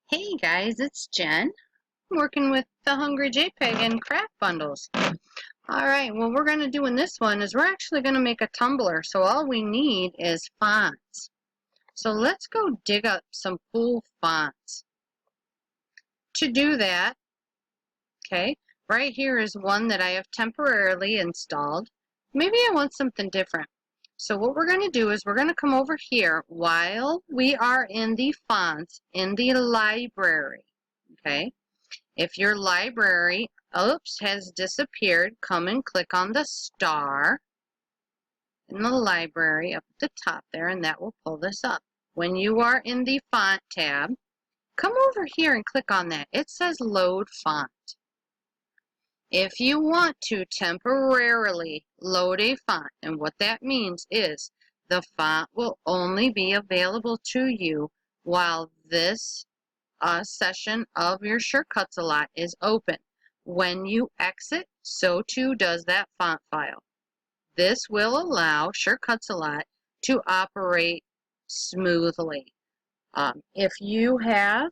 Hey guys, it's Jen. I'm working with the Hungry JPEG and craft bundles. Alright, what we're going to do in this one is we're actually going to make a tumbler. So all we need is fonts. So let's go dig up some cool fonts. To do that, okay, right here is one that I have temporarily installed. Maybe I want something different. So what we're going to do is we're going to come over here while we are in the fonts in the library. Okay. If your library, has disappeared, come and click on the star in the library up at the top there, and that will pull this up. When you are in the font tab, come over here and click on that. It says load font. If you want to temporarily load a font, and what that means is the font will only be available to you while this session of your ScanNCut a lot is open. When you exit, so too does that font file. This will allow ScanNCut a lot to operate smoothly. If you have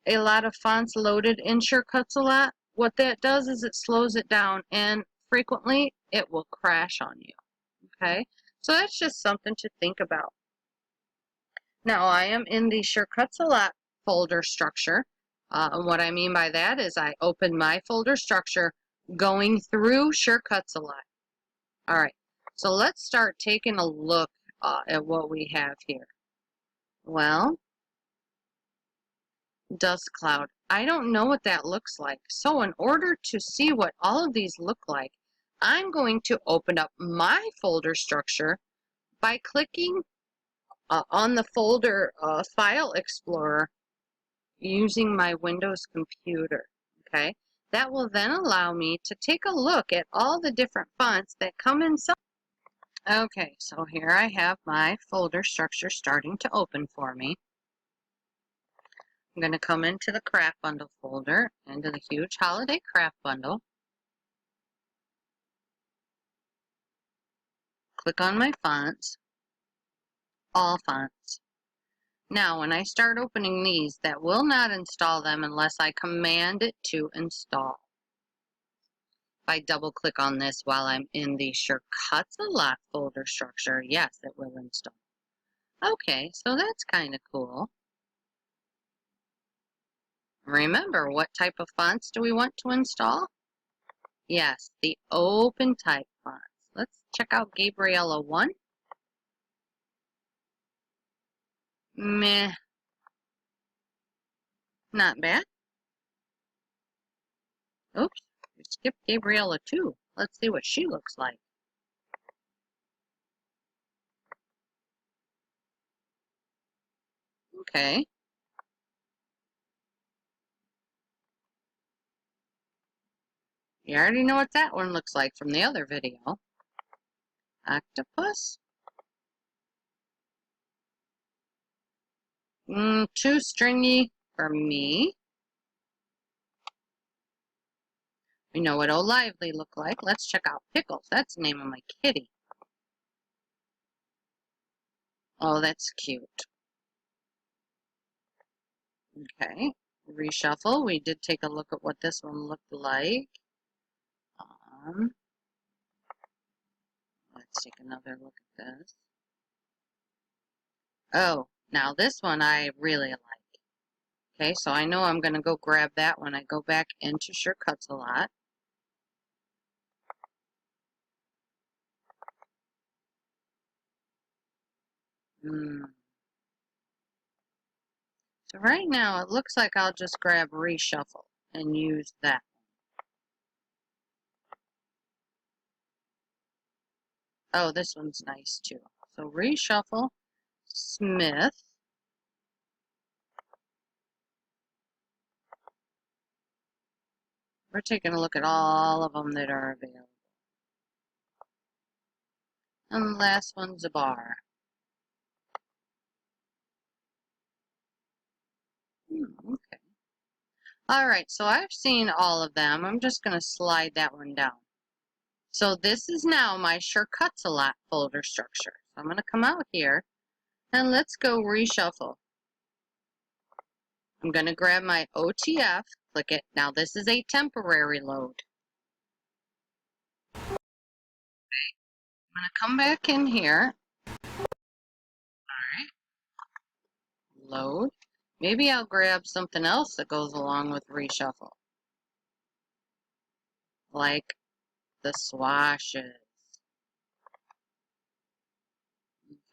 a lot of fonts loaded in ScanNCut a lot, what that does is it slows it down, and frequently it will crash on you. Okay, so that's just something to think about. Now I am in the ScanNCut a lot folder structure. And what I mean by that is I open my folder structure going through ScanNCut a lot. Alright, so let's start taking a look at what we have here. Well, dust cloud. I don't know what that looks like. So in order to see what all of these look like, I'm going to open up my folder structure by clicking on the folder file explorer using my Windows computer. Okay, that will then allow me to take a look at all the different fonts that come inside. Okay, so here I have my folder structure starting to open for me. I'm going to come into the CraftBundle folder, into the huge holiday craft bundle. Click on my fonts, all fonts. Now, when I start opening these, that will not install them unless I command it to install. If I double click on this while I'm in the ScanNCut a lot folder structure, yes, it will install. Okay, so that's kind of cool. Remember, what type of fonts do we want to install? Yes, the open type fonts. Let's check out Gabriella 1. Meh. Not bad. Oops, we skipped Gabriella 2. Let's see what she looks like. Okay. You already know what that one looks like from the other video. Octopus. Too stringy for me. We know what Oh Lively look like. Let's check out Pickles. That's the name of my kitty. Oh, that's cute. Okay. Reshuffle. We did take a look at what this one looked like. Let's take another look at this. Oh, now this one I really like. Okay, so I know I'm going to go grab that when I go back into ScanNCut a lot. So right now it looks like I'll just grab Reshuffle and use that. Oh, this one's nice too. So Reshuffle, Smith. We're taking a look at all of them that are available. And the last one's a bar. Okay. Alright, so I've seen all of them. I'm just going to slide that one down. So this is now my ScanNCut a lot folder structure. So I'm going to come out here and let's go reshuffle. I'm going to grab my OTF, click it. Now this is a temporary load. Okay. I'm going to come back in here. Alright. Load. Maybe I'll grab something else that goes along with reshuffle. Like the swashes.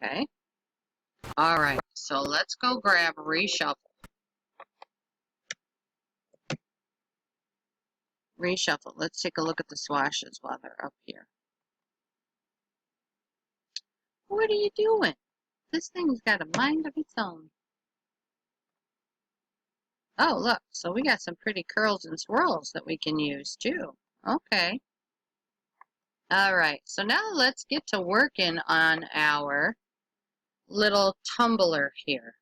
Okay. Alright, so let's go grab reshuffle. Reshuffle. Let's take a look at the swashes while they're up here. What are you doing? This thing's got a mind of its own. Oh, look. So we got some pretty curls and swirls that we can use, too. Okay. Alright, so now let's get to working on our little tumbler here.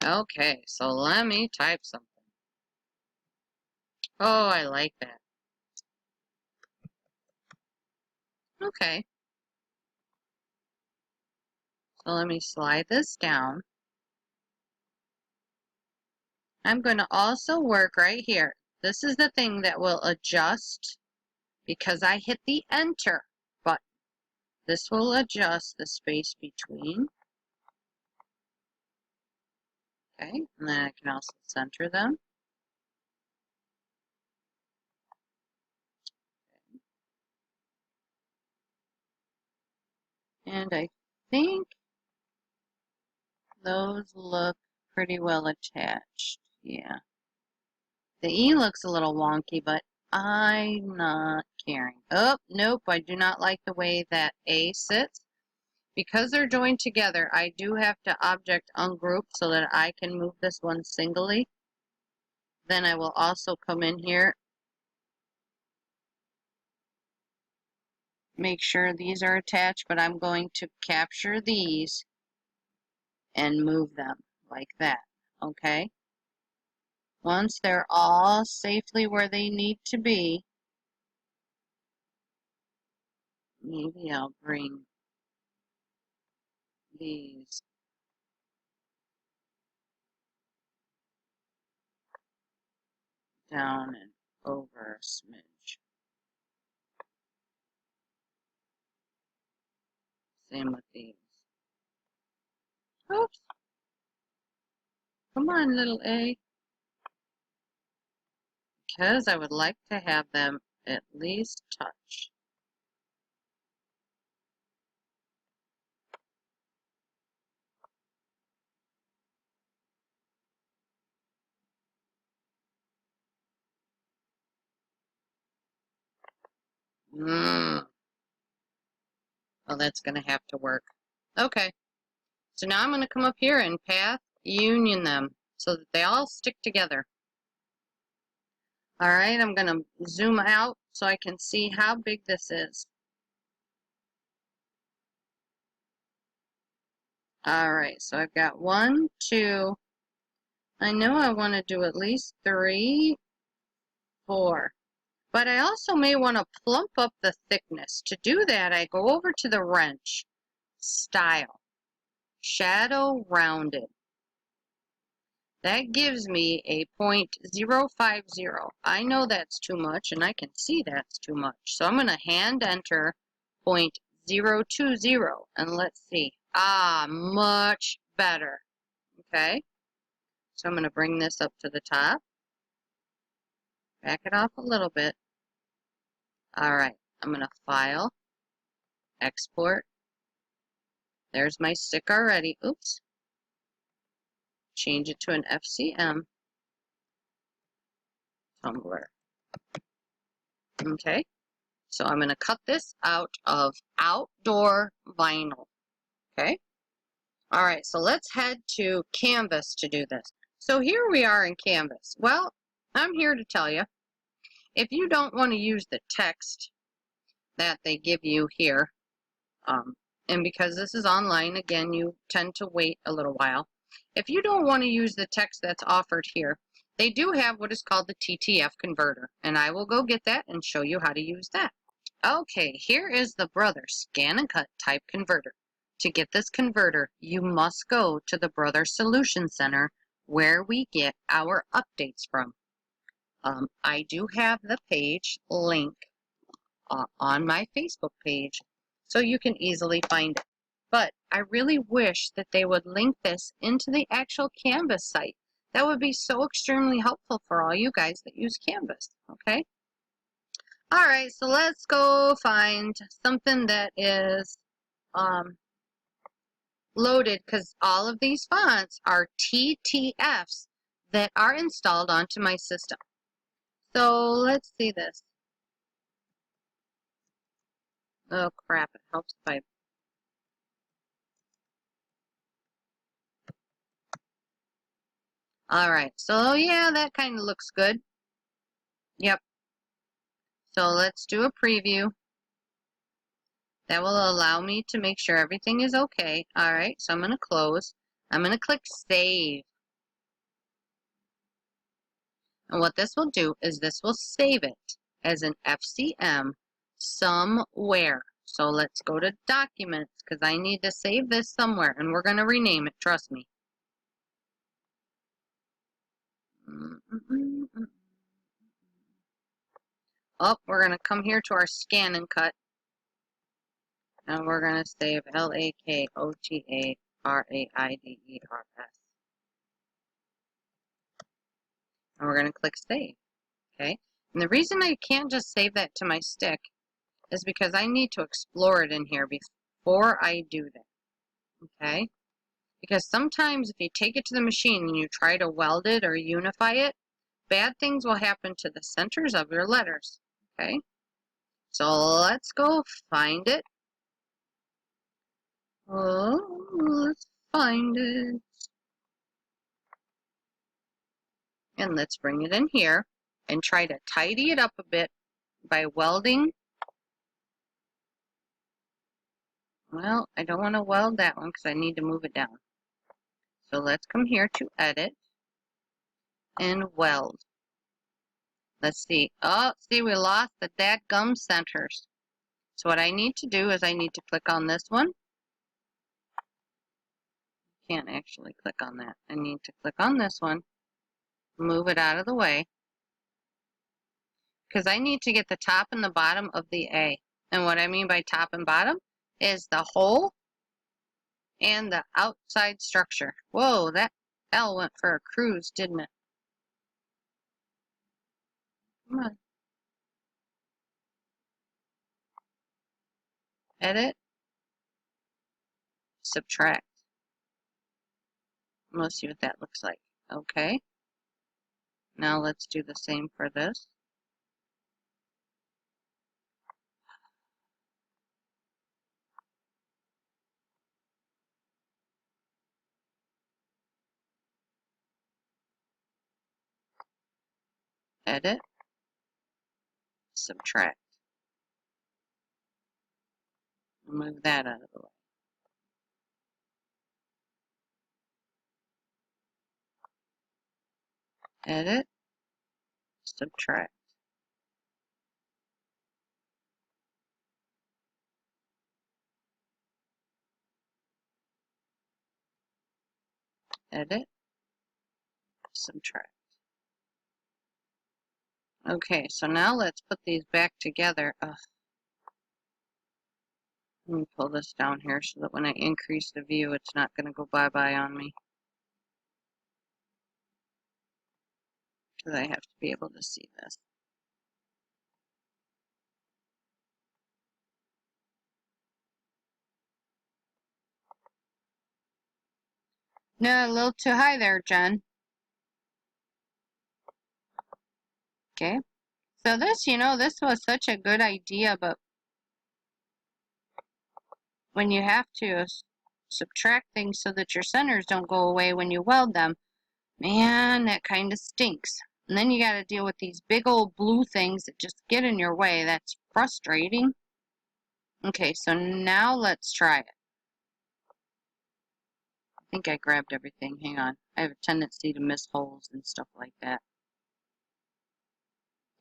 Okay, so let me type something. Oh, I like that. Okay. So let me slide this down. I'm going to also work right here. This is the thing that will adjust because I hit the enter button. This will adjust the space between. Okay, and then I can also center them. And I think those look pretty well attached. Yeah. The E looks a little wonky, but I'm not caring. Oh, nope, I do not like the way that A sits. Because they're joined together, I do have to object ungroup so that I can move this one singly. Then I will also come in here, make sure these are attached, but I'm going to capture these and move them like that, okay? Once they're all safely where they need to be, maybe I'll bring these down and over a smidge. Same with these. Oops. Come on, little A. Because I would like to have them at least touch. Well, that's going to have to work. Okay. So now I'm going to come up here and path union them so that they all stick together. Alright, I'm going to zoom out so I can see how big this is. Alright, so I've got 1, 2, I know I want to do at least 3, 4. But I also may want to plump up the thickness. To do that, I go over to the wrench, Style, Shadow Rounded. That gives me a 0.050. I know that's too much, and I can see that's too much. So I'm going to hand enter 0.020, and let's see. Ah, much better. Okay, so I'm going to bring this up to the top. Back it off a little bit. All right, I'm going to File, Export. There's my stick already. Oops. Change it to an FCM tumbler. Okay, so I'm going to cut this out of outdoor vinyl. Okay, all right, so let's head to Canvas to do this. So here we are in Canvas. Well, I'm here to tell you, if you don't want to use the text that they give you here, and because this is online, again, you tend to wait a little while. If you don't want to use the text that's offered here, they do have what is called the TTF converter, and I will go get that and show you how to use that. Okay, here is the Brother ScanNCut type converter. To get this converter, you must go to the Brother Solution Center where we get our updates from. I do have the page link on my Facebook page, so you can easily find it. But I really wish that they would link this into the actual Canvas site. That would be so extremely helpful for all you guys that use Canvas, okay? All right, so let's go find something that is loaded, because all of these fonts are TTFs that are installed onto my system. So let's see this. Oh crap, it helps if I... Alright, so yeah, that kind of looks good. Yep. So let's do a preview. That will allow me to make sure everything is okay. Alright, so I'm going to close. I'm going to click Save. And what this will do is this will save it as an FCM somewhere. So let's go to Documents, because I need to save this somewhere, and we're going to rename it, trust me. Oh, we're going to come here to our ScanNCut, and we're going to save LAKOTARAIDERS. And we're going to click Save. Okay? And the reason I can't just save that to my stick is because I need to explore it in here before I do that. Okay? Because sometimes if you take it to the machine and you try to weld it or unify it, bad things will happen to the centers of your letters. Okay? So let's go find it. Oh, let's find it. And let's bring it in here and try to tidy it up a bit by welding. Well, I don't want to weld that one because I need to move it down. So let's come here to Edit and Weld. Let's see. Oh, see, we lost the dadgum centers. So what I need to do is I need to click on this one. Can't actually click on that. I need to click on this one, move it out of the way, because I need to get the top and the bottom of the A. And what I mean by top and bottom is the hole and the outside structure. Whoa, that L went for a cruise, didn't it? Come on. Edit. Subtract. Let's see what that looks like. Okay. Now let's do the same for this. Edit. Subtract. Move that out of the way. Edit. Subtract. Edit. Subtract. Okay, so now let's put these back together. Ugh. Let me pull this down here so that when I increase the view, it's not going to go bye-bye on me. Because I have to be able to see this. No, a little too high there, Jen. Okay. So this, this was such a good idea, but when you have to subtract things so that your centers don't go away when you weld them, man, that kind of stinks. And then you got to deal with these big old blue things that just get in your way. That's frustrating. Okay, so now let's try it. I think I grabbed everything. Hang on. I have a tendency to miss holes and stuff like that.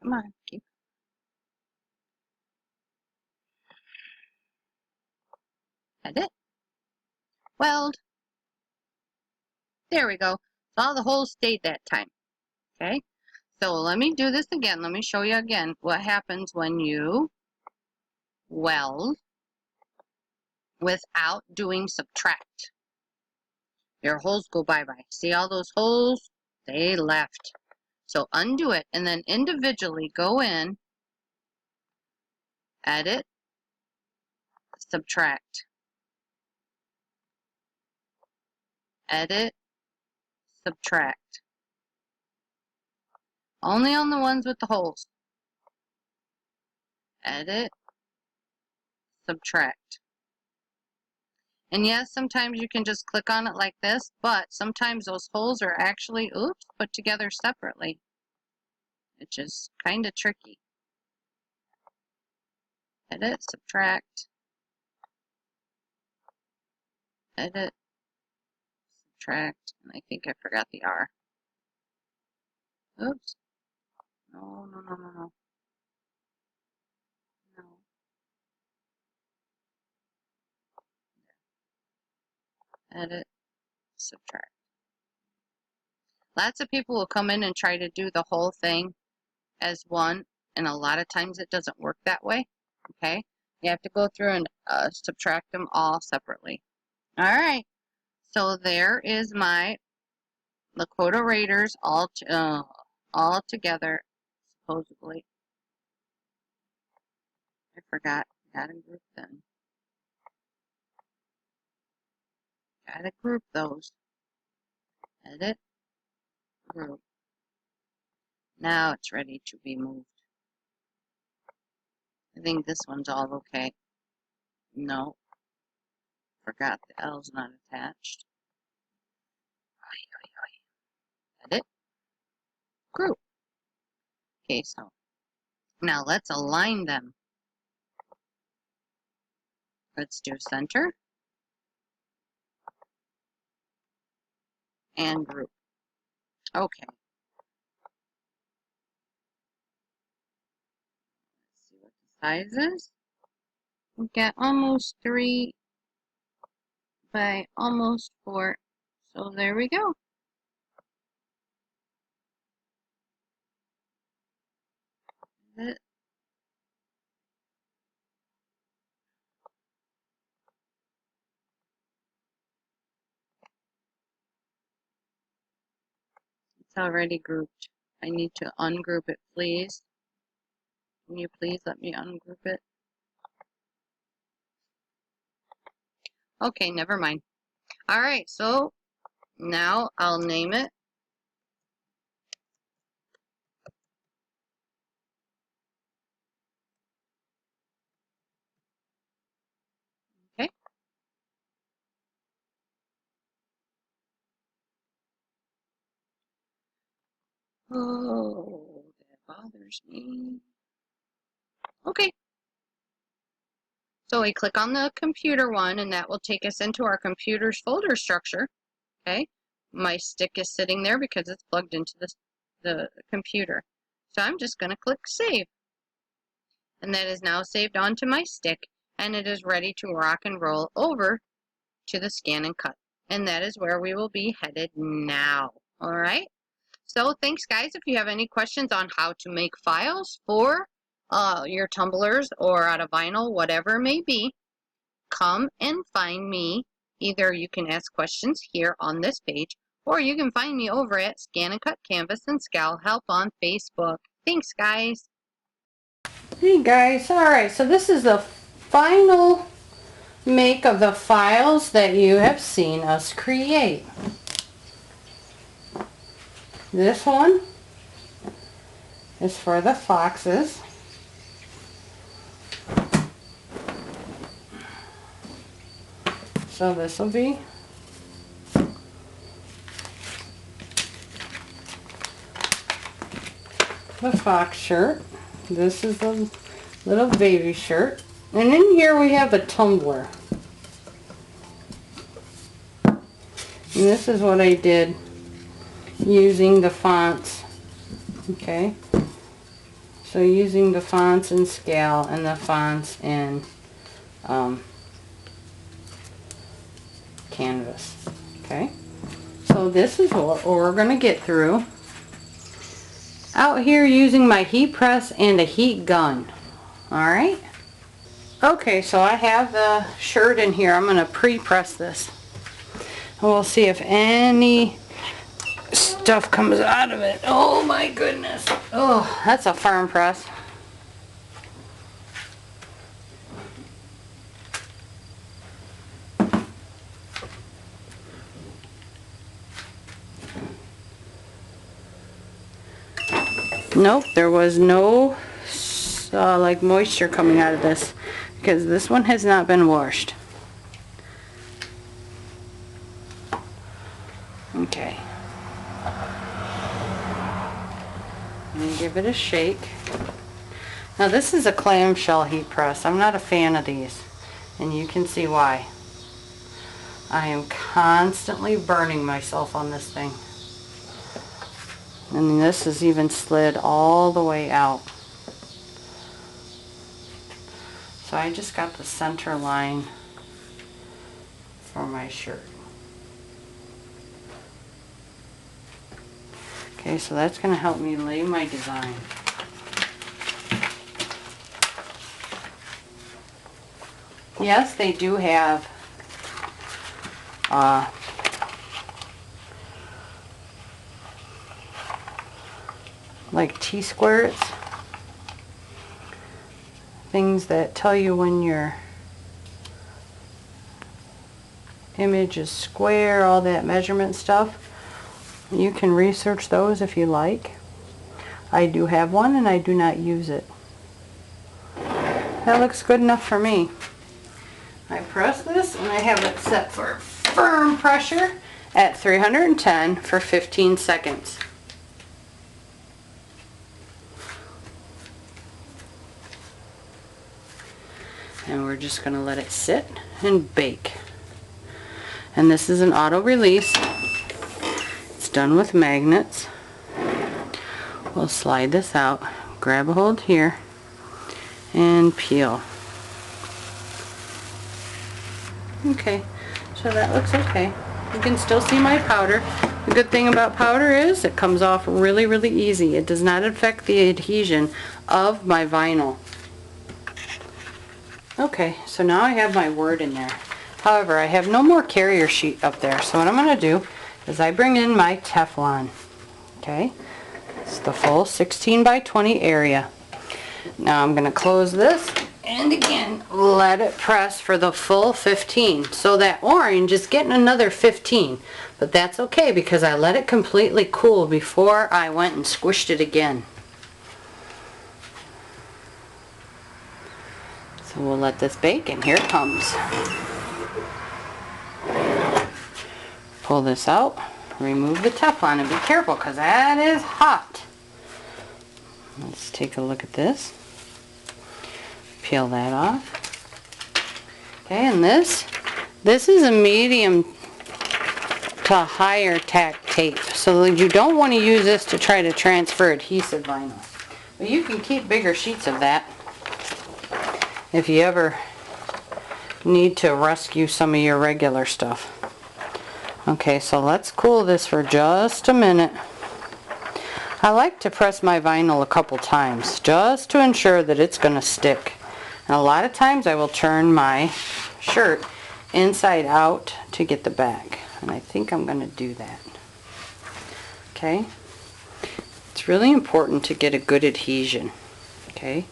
Come on, keep. Edit. Weld. There we go. All the holes stayed that time. Okay, so let me do this again. Let me show you again what happens when you weld without doing subtract. Your holes go bye-bye. See all those holes? They left. So undo it and then individually go in, edit, subtract, edit, subtract. Only on the ones with the holes. Edit, subtract. And yes, sometimes you can just click on it like this, but sometimes those holes are actually, oops, put together separately, which is kind of tricky. Edit, subtract, edit, subtract, and I think I forgot the R. Oops. No, no, no, no, no. No. Edit, subtract. Lots of people will come in and try to do the whole thing as one, and a lot of times it doesn't work that way. Okay, you have to go through and subtract them all separately. All right, so there is my Lakota Raiders all together, supposedly. I forgot. Gotta group them. Gotta group those. Edit, group. Now it's ready to be moved. I think this one's all okay. No. Forgot the L's not attached. Edit, group. Okay, so now let's align them. Let's do center and group. Okay. Let's see what the size is. We've got almost 3 by almost 4. So there we go. Edit. It's already grouped. I need to ungroup it, please. Can you please let me ungroup it? Okay, never mind. All right, so now I'll name it. Okay. Oh, that bothers me. Okay. So we click on the computer one, and that will take us into our computer's folder structure. Okay. My stick is sitting there because it's plugged into the computer. So I'm just going to click Save. And that is now saved onto my stick, and it is ready to rock and roll over to the ScanNCut. And that is where we will be headed now. All right. So thanks, guys. If you have any questions on how to make files for your tumblers or out of vinyl, whatever it may be, come and find me. Either you can ask questions here on this page, or you can find me over at ScanNCut Canvas and Scal Help on Facebook. Thanks, guys. Hey guys, alright, so this is the final make of the files that you have seen us create. This one is for the foxes. So this will be the fox shirt. This is the little baby shirt. And in here we have a tumbler. And this is what I did using the fonts. Okay. So using the fonts in Scal and the fonts in Canvas. Okay. So this is what we're going to get through. Out here using my heat press and a heat gun. Alright. Okay, so I have the shirt in here. I'm going to pre-press this. And we'll see if any stuff comes out of it. Oh my goodness. Oh, that's a firm press. Nope, there was no like moisture coming out of this because this one has not been washed. Okay. Let me give it a shake. Now this is a clamshell heat press. I'm not a fan of these, and you can see why. I am constantly burning myself on this thing. And this is even slid all the way out. So I just got the center line for my shirt. Okay, so that's going to help me lay my design. Yes, they do have like T-squares, things that tell you when your image is square, all that measurement stuff. You can research those if you like. I do have one and I do not use it. That looks good enough for me. I press this and I have it set for firm pressure at 310 for 15 seconds. And we're just going to let it sit and bake. And this is an auto release. It's done with magnets. We'll slide this out, grab a hold here, and peel. Okay, so that looks okay. You can still see my powder. The good thing about powder is it comes off really, really easy. It does not affect the adhesion of my vinyl. Okay, so now I have my word in there. However, I have no more carrier sheet up there. So what I'm going to do is I bring in my Teflon. Okay, it's the full 16 by 20 area. Now I'm going to close this and again let it press for the full 15. So that orange is getting another 15. But that's okay because I let it completely cool before I went and squished it again. So we'll let this bake, and here it comes. Pull this out, remove the Teflon, and be careful because that is hot. Let's take a look at this. Peel that off. Okay, and this is a medium to higher tack tape. So you don't want to use this to try to transfer adhesive vinyl. But you can keep bigger sheets of that if you ever need to rescue some of your regular stuff. Okay, so let's cool this for just a minute. I like to press my vinyl a couple times just to ensure that it's going to stick. And a lot of times I will turn my shirt inside out to get the back. And I think I'm going to do that. Okay? It's really important to get a good adhesion. Okay?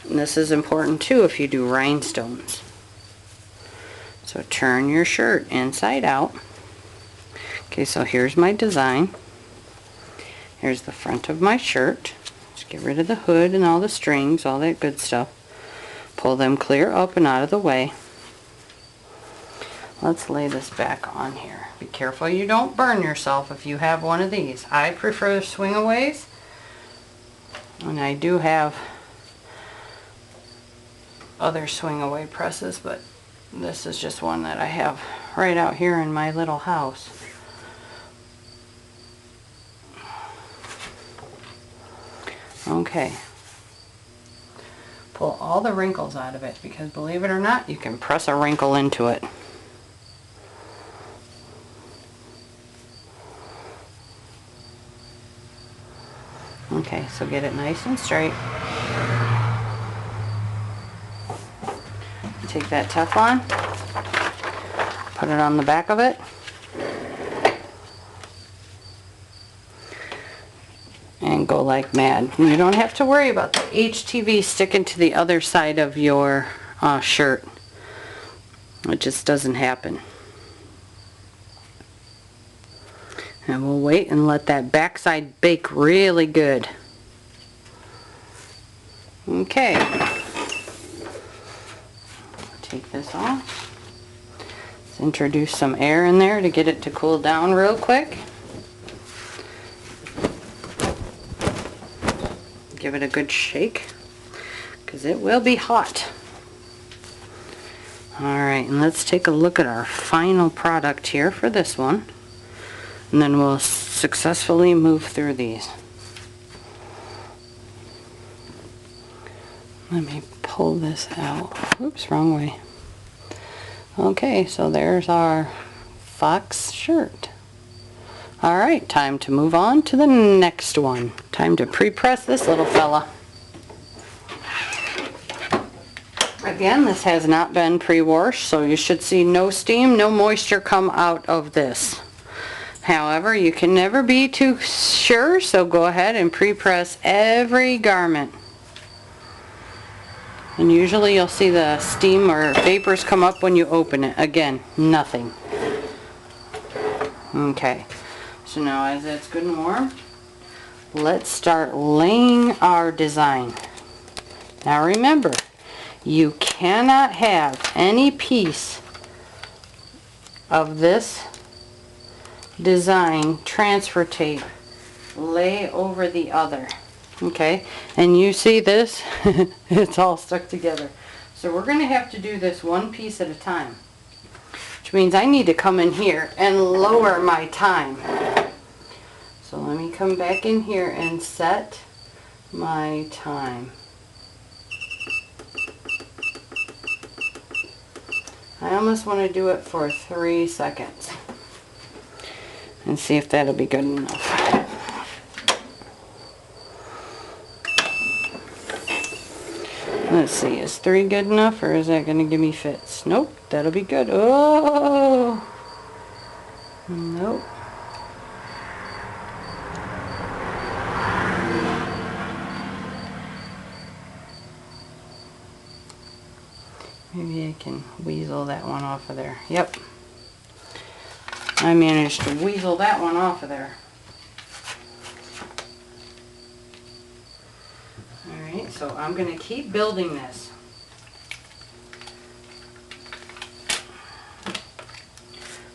And this is important too if you do rhinestones. So turn your shirt inside out. Okay, so here's my design. Here's the front of my shirt. Just get rid of the hood and all the strings, all that good stuff. Pull them clear up and out of the way. Let's lay this back on here. Be careful you don't burn yourself if you have one of these. I prefer swing-aways, and I do have other swing-away presses, but this is just one that I have right out here in my little house. Okay. Pull all the wrinkles out of it because believe it or not, you can press a wrinkle into it. Okay, so get it nice and straight. Take that Teflon, put it on the back of it, and go like mad. You don't have to worry about the HTV sticking to the other side of your shirt. It just doesn't happen. And we'll wait and let that backside bake really good. Okay. Take this off. Let's introduce some air in there to get it to cool down real quick. Give it a good shake because it will be hot. Alright, and let's take a look at our final product here for this one. And then we'll successfully move through these. Let me pull this out. Oops, wrong way. Okay, so there's our fox shirt. Alright, time to move on to the next one. Time to pre-press this little fella. Again, this has not been pre-washed, so you should see no steam, no moisture come out of this. However, you can never be too sure, so go ahead and pre-press every garment. And usually you'll see the steam or vapors come up when you open it. Again, nothing. Okay, so now as it's good and warm, let's start laying our design. Now remember, you cannot have any piece of this design transfer tape lay over the other. Okay, and you see this? It's all stuck together. So we're going to have to do this one piece at a time, which means I need to come in here and lower my time. So let me come back in here and set my time. I almost want to do it for 3 seconds and see if that'll be good enough. Let's see, is 3 good enough, or is that going to give me fits? Nope, that'll be good. Oh! Nope. Maybe I can weasel that one off of there. Yep. I managed to weasel that one off of there. Alright, so I'm going to keep building this.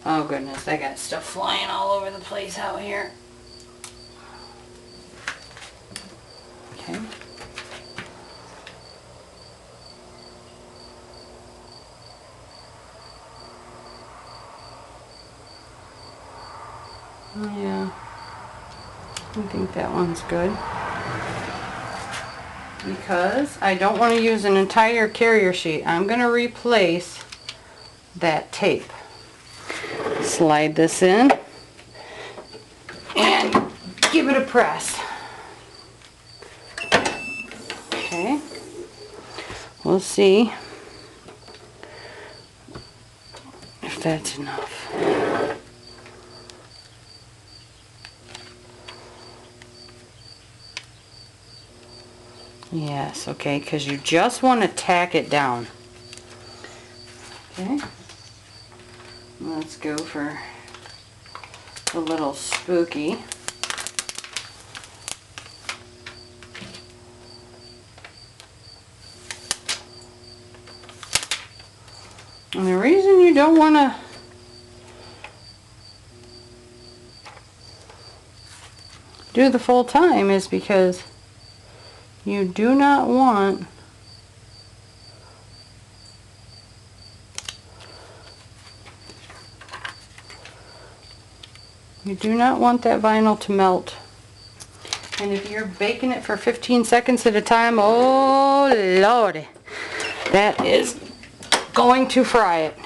Oh goodness, I got stuff flying all over the place out here. Okay. Yeah, I think that one's good. Because I don't want to use an entire carrier sheet. I'm going to replace that tape. Slide this in and give it a press. Okay, we'll see if that's enough. Yes, okay, because you just want to tack it down. Okay, let's go for a little spooky. And the reason you don't want to do the full time is because you do not want that vinyl to melt. And if you're baking it for 15 seconds at a time, oh lordy, that is going to fry it.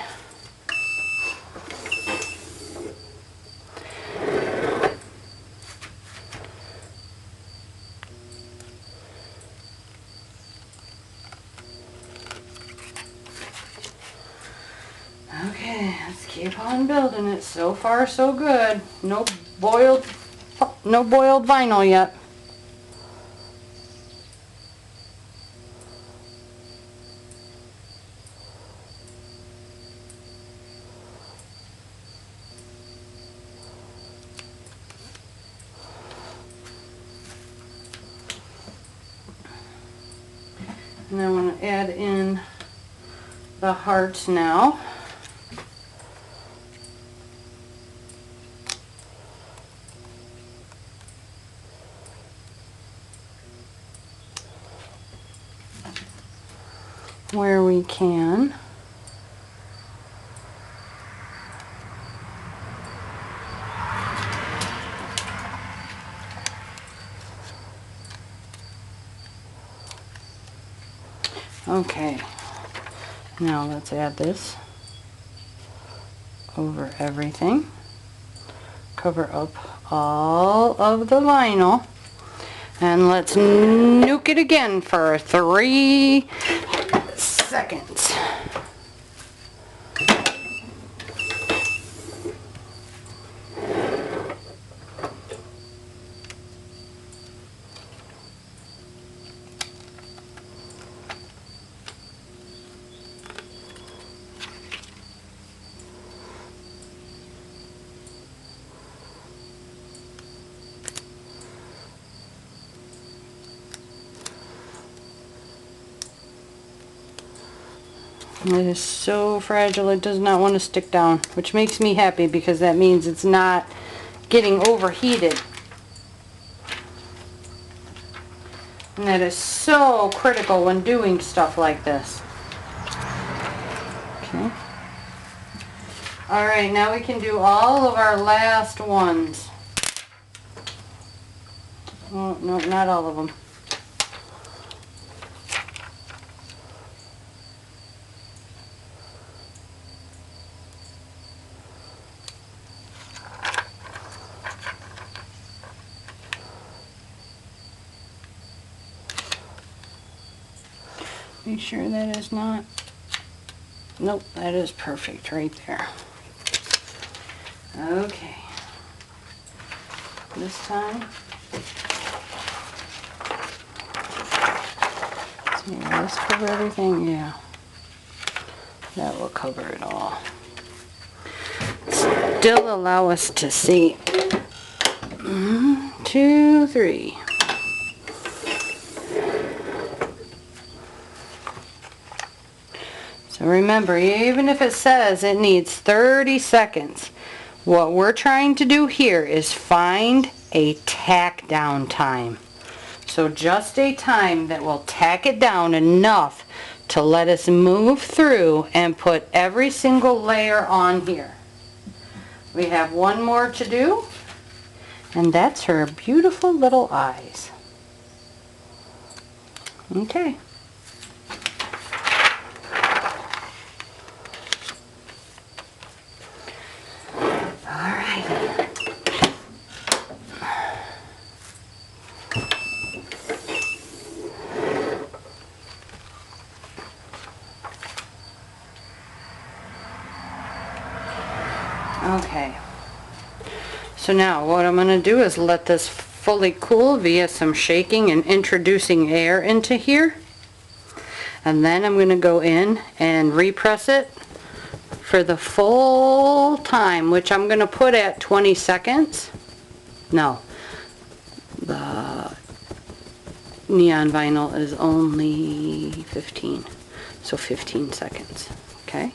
Keep on building it. So far, so good. No boiled vinyl yet. And I want to add in the hearts now. Where we can. Okay, now let's add this over everything. Cover up all of the vinyl. And let's nuke it again for 3 seconds. It is so fragile, it does not want to stick down, which makes me happy because that means it's not getting overheated. And that is so critical when doing stuff like this. Okay. Alright, now we can do all of our last ones. Oh, no, not all of them. Make sure that is not, nope, that is perfect right there. Okay, this time, see, will this cover everything? Yeah, that will cover it all. Still allow us to see. 1, 2, 3. So remember, even if it says it needs 30 seconds, what we're trying to do here is find a tack down time. So just a time that will tack it down enough to let us move through and put every single layer on here. We have one more to do, and that's her beautiful little eyes. Okay. Okay, so now what I'm going to do is let this fully cool via some shaking and introducing air into here. And then I'm going to go in and repress it for the full time, which I'm going to put at 20 seconds. No, the neon vinyl is only 15, so 15 seconds, okay?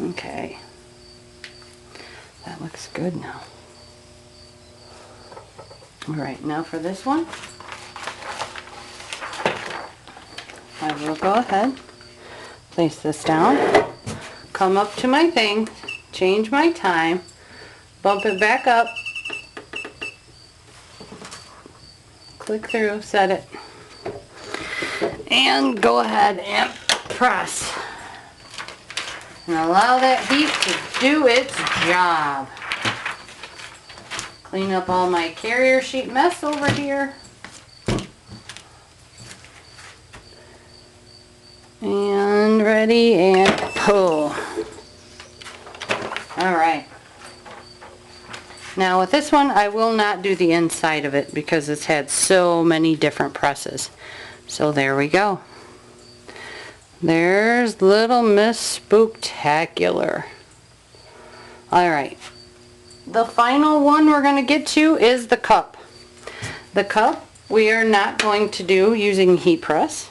Okay, that looks good now. Alright, now for this one, I will go ahead, place this down, come up to my thing, change my time, bump it back up, click through, set it, and go ahead and press. And allow that heat to do its job. Clean up all my carrier sheet mess over here. And ready. Ready and pull. Alright. Now with this one, I will not do the inside of it because it's had so many different presses. So there we go. There's Little Miss Spooktacular. Alright. The final one we're going to get to is the cup. The cup we are not going to do using heat press.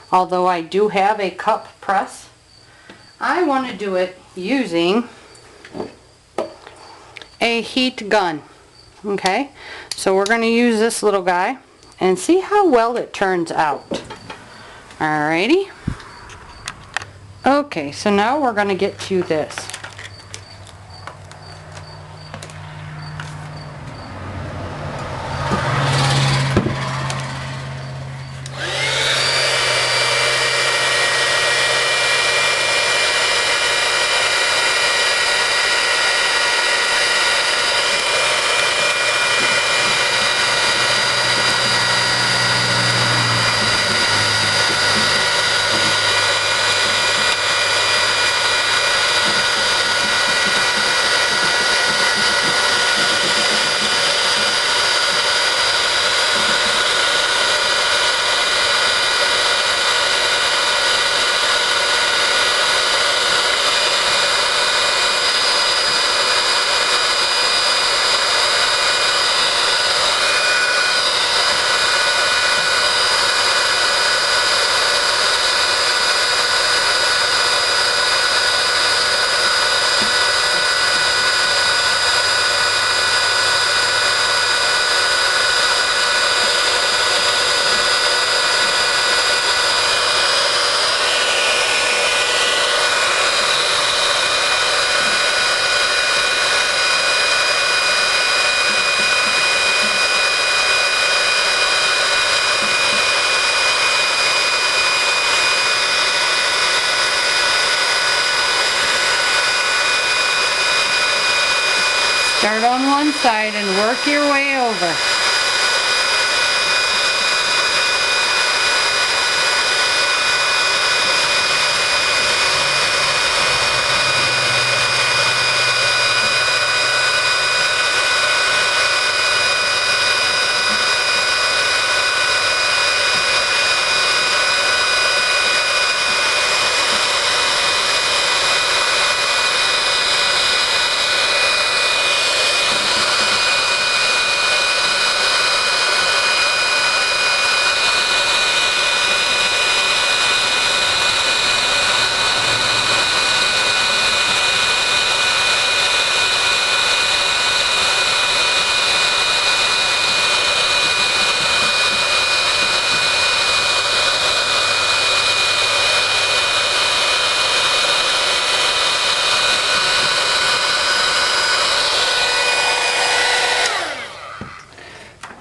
Although I do have a cup press. I want to do it using a heat gun. Okay, so we're going to use this little guy and see how well it turns out. Alrighty. Okay, so now we're going to get to this. Start on one side and work your way over.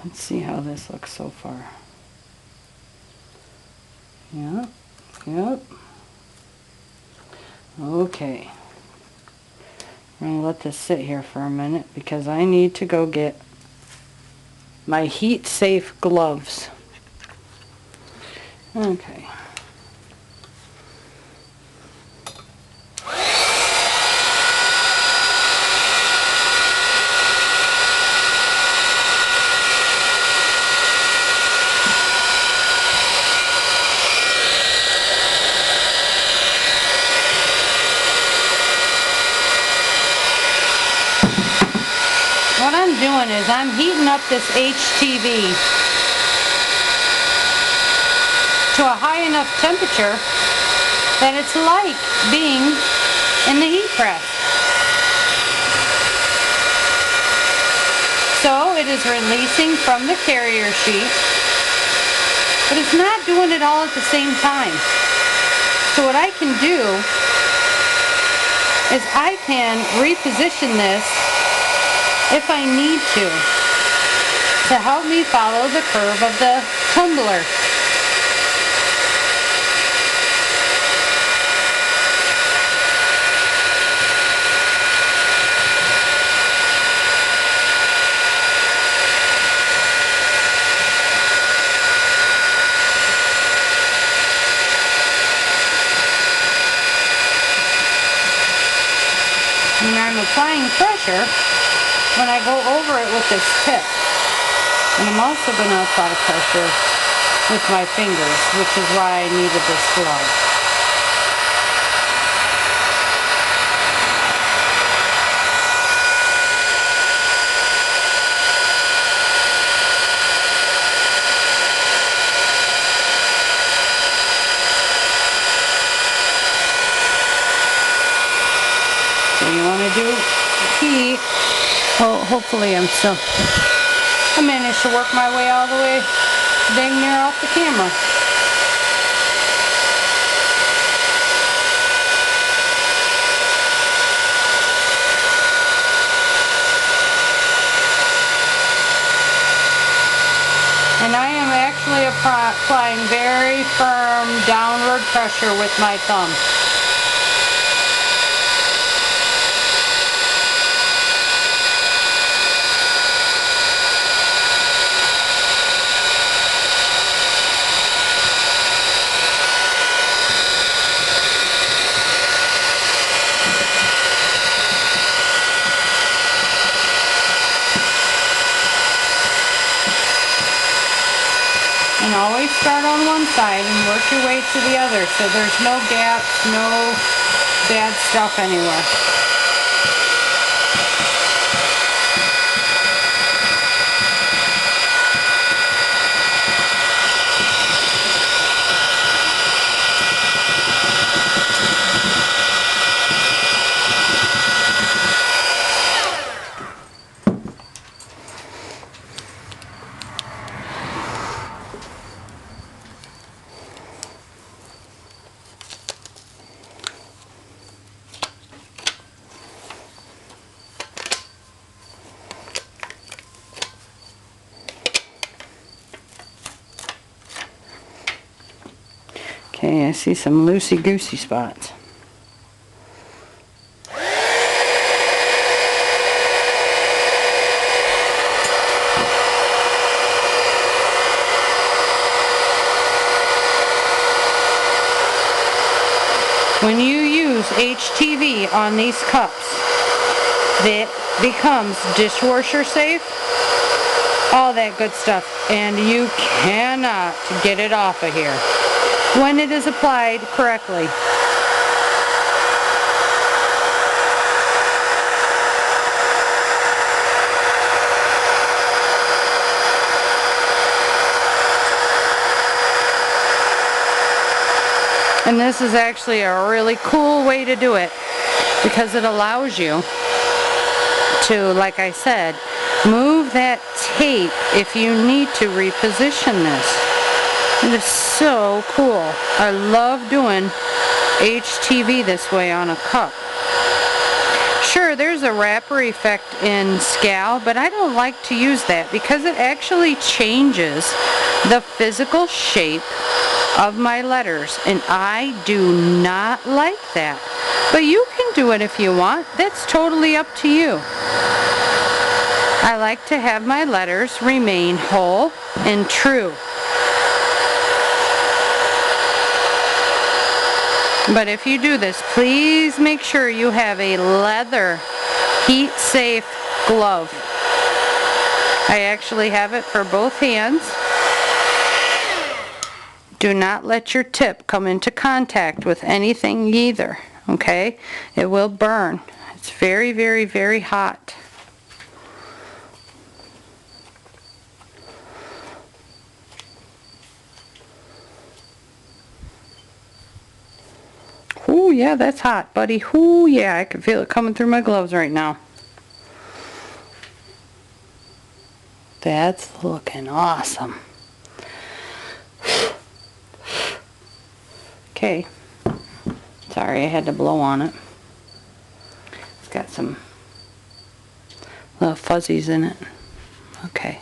Let's see how this looks so far. Yep, yep. Okay. I'm going to let this sit here for a minute because I need to go get my heat safe gloves. Okay. What I'm doing is I'm heating up this HTV to a high enough temperature that it's like being in the heat press. So it is releasing from the carrier sheet, but it's not doing it all at the same time. So what I can do is I can reposition this if I need to help me follow the curve of the tumbler. pressure when I go over it with this tip. And I'm also going to apply pressure with my fingers, which is why I needed this glove. So you want to do heat. Oh, hopefully I managed to work my way all the way dang near off the camera. And I am actually applying very firm downward pressure with my thumb. And always start on one side and work your way to the other so there's no gaps, no bad stuff anywhere. Okay, I see some loosey-goosey spots. When you use HTV on these cups, it becomes dishwasher safe, all that good stuff, and you cannot get it off of here when it is applied correctly. And this is actually a really cool way to do it because it allows you to, like I said, move that tape if you need to reposition this. It is so cool. I love doing HTV this way on a cup. Sure, there's a wrapper effect in Scal, but I don't like to use that because it actually changes the physical shape of my letters, and I do not like that. But you can do it if you want. That's totally up to you. I like to have my letters remain whole and true. But if you do this, please make sure you have a leather heat-safe glove. I actually have it for both hands. Do not let your tip come into contact with anything either, okay? It will burn. It's very, very, very hot. Ooh, yeah, that's hot, buddy. Ooh, yeah, I can feel it coming through my gloves right now. That's looking awesome. Okay. Sorry, I had to blow on it. It's got some little fuzzies in it. Okay.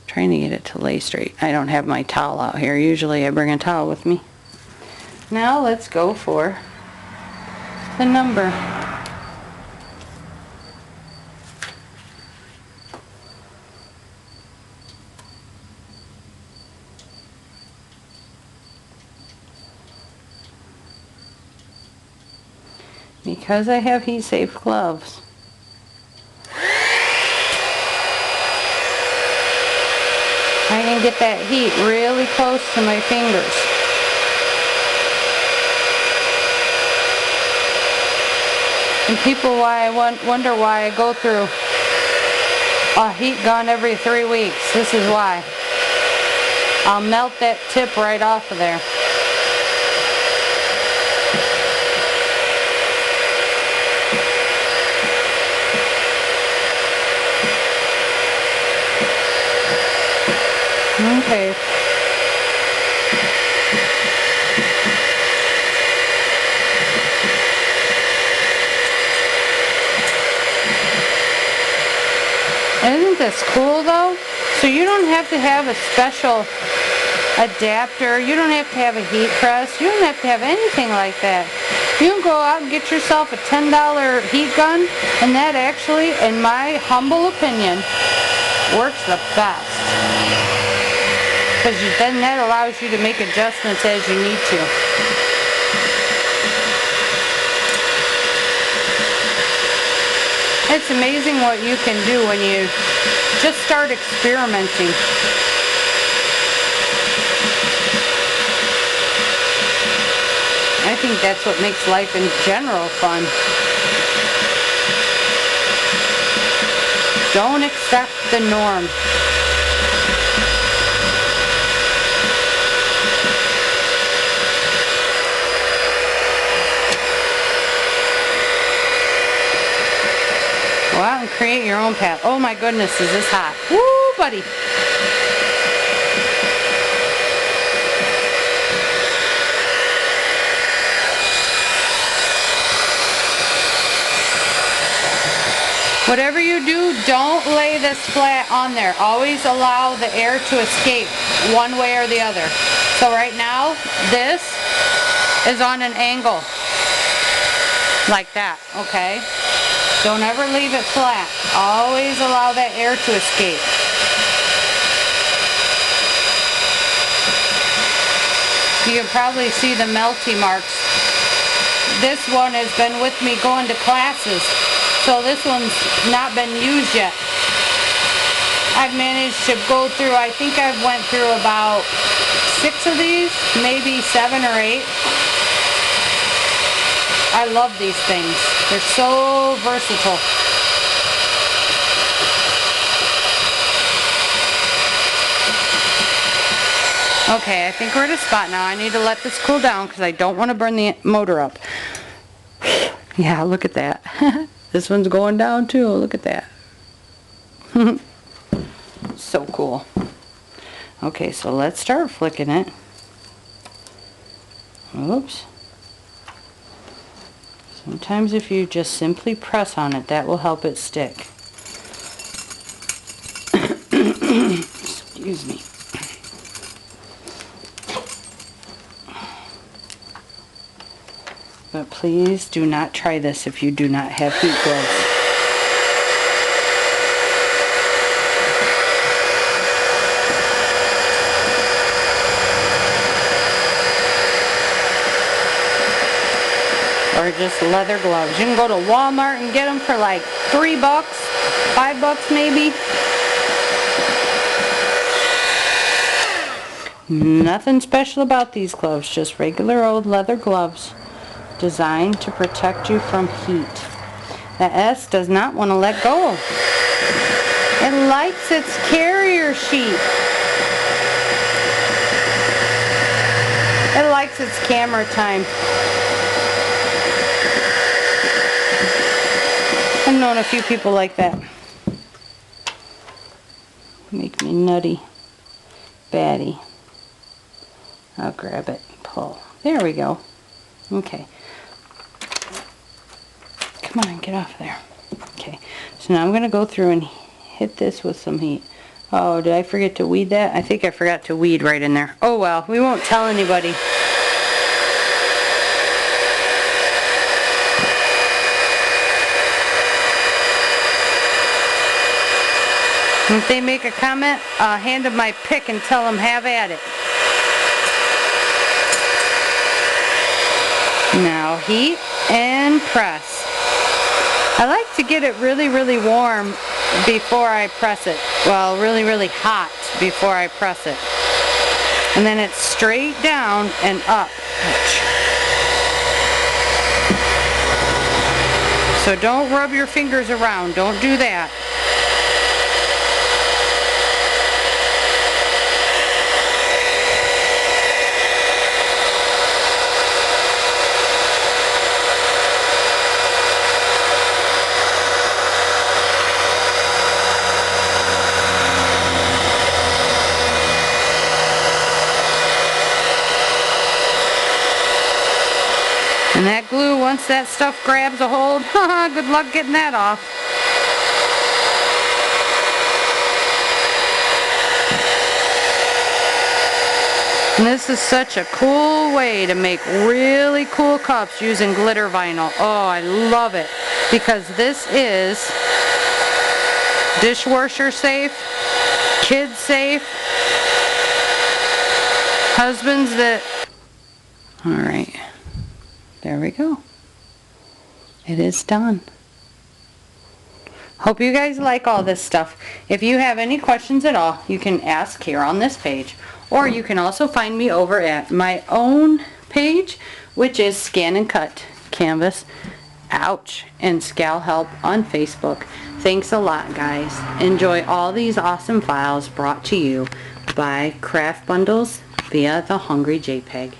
Trying to get it to lay straight. I don't have my towel out here. Usually I bring a towel with me. Now let's go for the number. Because I have heat-safe gloves, I can get that heat really close to my fingers. And people wonder why I go through a heat gun every 3 weeks. This is why. I'll melt that tip right off of there. Okay. Isn't this cool though? So you don't have to have a special adapter. You don't have to have a heat press. You don't have to have anything like that. You can go out and get yourself a $10 heat gun, and that actually, in my humble opinion, works the best. Because then that allows you to make adjustments as you need to. It's amazing what you can do when you just start experimenting. I think that's what makes life in general fun. Don't accept the norm. Go out and create your own path. Oh my goodness, is this hot. Woo, buddy. Whatever you do, don't lay this flat on there. Always allow the air to escape one way or the other. So right now, this is on an angle. Like that, okay? Don't ever leave it flat. Always allow that air to escape. You can probably see the melty marks. This one has been with me going to classes, so this one's not been used yet. I've managed to go through, I think I've went through about 6 of these, maybe 7 or 8. I love these things. They're so versatile. Okay, I think we're at a spot now. I need to let this cool down because I don't want to burn the motor up. Yeah, look at that. This one's going down too. Look at that. So cool. Okay, so let's start flicking it. Oops. Sometimes if you just simply press on it, that will help it stick. Excuse me. But please do not try this if you do not have heat gloves. Or just leather gloves. You can go to Walmart and get them for like $3, $5 maybe. Nothing special about these gloves, just regular old leather gloves designed to protect you from heat. The S does not want to let go. It likes its carrier sheet. It likes its camera time. I've known a few people like that. Make me nutty. Batty. I'll grab it. Pull. There we go. Okay. Come on, get off there. Okay. So now I'm going to go through and hit this with some heat. Oh, did I forget to weed that? I think I forgot to weed right in there. Oh well, we won't tell anybody. If they make a comment, hand them my pick and tell them have at it. Now heat and press. I like to get it really, really warm before I press it. Well, really, really hot before I press it. And then it's straight down and up. So don't rub your fingers around. Don't do that. And that glue, once that stuff grabs a hold, good luck getting that off. And this is such a cool way to make really cool cups using glitter vinyl. Oh, I love it. Because this is dishwasher safe, kid safe, husbands that... Alright. There we go. It is done. Hope you guys like all this stuff. If you have any questions at all, you can ask here on this page. Or you can also find me over at my own page, which is ScanNCut Canvas, ouch, and Scal Help on Facebook. Thanks a lot, guys. Enjoy all these awesome files brought to you by Craft Bundles via the Hungry JPEG.